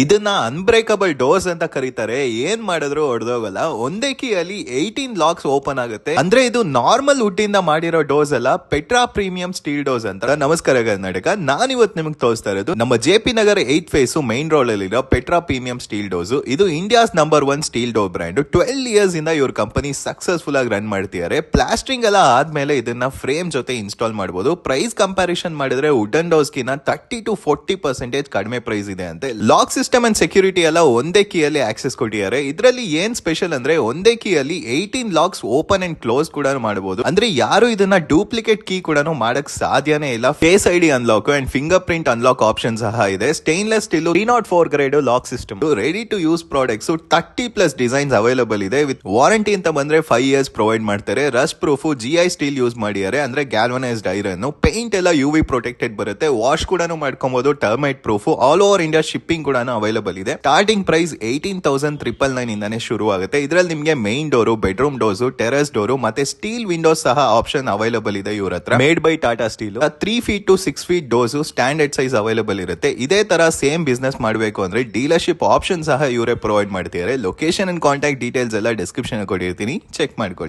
ಇದನ್ನ unbreakable doors ಅಂತ ಕರೀತಾರೆ. ಏನ್ ಮಾಡಿದ್ರು ಹೊಡೆದೋಗಲ್ಲ. ಒಂದೇ ಕೀಯಲ್ಲಿ 18 ಲಾಕ್ಸ್ ಓಪನ್ ಆಗುತ್ತೆ. ಅಂದ್ರೆ ಇದು ನಾರ್ಮಲ್ ವುಡ್ ಇಂದ ಮಾಡಿರೋ ಡೋರ್ಸ್ ಅಲ್ಲ, ಪೆಟ್ರಾ ಪ್ರೀಮಿಯಂ ಸ್ಟೀಲ್ ಡೋರ್ಸ್ ಅಂತ. ನಮಸ್ಕಾರ ಕರ್ನಾಟಕ, ನಾನು ಇವತ್ತು ನಿಮಗೆ ತೋರಿಸ್ತಾ ಇರೋದು ನಮ್ಮ JP. Nagar 8th phase main road ಅಲ್ಲಿರೋ ಪೆಟ್ರಾ ಪ್ರೀಮಿಯಂ ಸ್ಟೀಲ್ ಡೋರ್ಸ್. ಇದು India's number 1 steel door brand. 12 years ಇಂದ ಇವ್ರ ಕಂಪನಿ ಸಕ್ಸಸ್ಫುಲ್ ಆಗಿ ರನ್ ಮಾಡ್ತಿದ್ದಾರೆ. ಪ್ಲಾಸ್ಟಿಂಗ್ ಎಲ್ಲ ಆದ್ಮೇಲೆ ಇದನ್ನ ಫ್ರೇಮ್ ಜೊತೆ ಇನ್ಸ್ಟಾಲ್ ಮಾಡಬಹುದು. ಪ್ರೈಸ್ ಕಂಪ್ಯಾರಿಸನ್ ಮಾಡಿದ್ರೆ ವುಡನ್ ಡೋರ್ಸ್ ಗಿನ 30 to 40% ಕಡಿಮೆ ಪ್ರೈಸ್ ಇದೆ ಅಂತೆ. ಲಾಕ್ ಸಿಸ್ಟಮ್ ಅಂಡ್ ಸೆಕ್ಯೂರಿಟಿ ಎಲ್ಲ ಒಂದೇ ಕೀಯಲ್ಲಿ ಆಕ್ಸೆಸ್ ಕೊಟ್ಟಿದ್ದಾರೆ. ಇದರಲ್ಲಿ ಏನ್ ಸ್ಪೆಷಲ್ ಅಂದ್ರೆ ಒಂದೇ ಕೀಯಲ್ಲಿ 18 ಲಾಕ್ಸ್ ಓಪನ್ ಅಂಡ್ ಕ್ಲೋಸ್ ಕೂಡ ಮಾಡಬಹುದು. ಅಂದ್ರೆ ಯಾರು ಇದನ್ನ ಡೂಪ್ಲಿಕೇಟ್ ಕೀ ಕೂಡ ಮಾಡಕ್ ಸಾಧ್ಯನೇ ಇಲ್ಲ. Face ID unlock and fingerprint unlock option ಸಹ ಇದೆ. Stainless steel 304 grade lock system, ready to use products, 30+ designs available ಇದೆ. ವಿತ್ ವಾರಂಟಿ ಅಂತ ಬಂದ್ರೆ 5 years ಪ್ರೊವೈಡ್ ಮಾಡ್ತಾರೆ. Rust proof GI steel use ಮಾಡಿದ್ದಾರೆ, ಅಂದ್ರೆ ಗ್ಯಾಲ್ವನೈಸ್ಡ್ ಐರನ್. ಪೇಂಟ್ ಎಲ್ಲ UV protected ಬರುತ್ತೆ. ವಾಶ್ ಕೂಡ ಮಾಡ್ಕೊಬಹುದು. Termite proof. All over India shipping ಕೂಡ ಅವೈಲಬಲ್ ಇದೆ. ಸ್ಟಾರ್ಟಿಂಗ್ ಪ್ರೈಸ್ 18,999 ಇಂದಾನೆ ಶುರು ಆಗುತ್ತೆ. ಇದರಲ್ಲಿ ನಿಮಗೆ main door, bedroom doors, terrace door ಮತ್ತೆ ಸ್ಟೀಲ್ ವಿಂಡೋಸ್ ಸಹ ಆಪ್ಷನ್ ಅವೈಲಬಲ್ ಇದೆ ಇವ್ರ ಹತ್ರ. Made by Tata steel. 3 feet to 6 feet doors standard size available ಇರುತ್ತೆ. ಇದೇ ತರ ಸೇಮ್ ಬಿಸ್ನೆಸ್ ಮಾಡಬೇಕು ಅಂದ್ರೆ ಡೀಲರ್ಶಿಪ್ ಆಪ್ಷನ್ ಸಹ ಇವರೇ ಪ್ರೊವೈಡ್ ಮಾಡ್ತಿದ್ದಾರೆ. ಲೊಕೇಶನ್ ಅಂಡ್ ಕಾಂಟ್ಯಾಕ್ಟ್ ಡೀಟೇಲ್ಸ್ ಎಲ್ಲ ಡಿಸ್ಕ್ರಿಪ್ಷನ್ ಕೊಟ್ಟಿರ್ತೀನಿ, ಚೆಕ್ ಮಾಡ್ಕೊಳ್ಳಿ.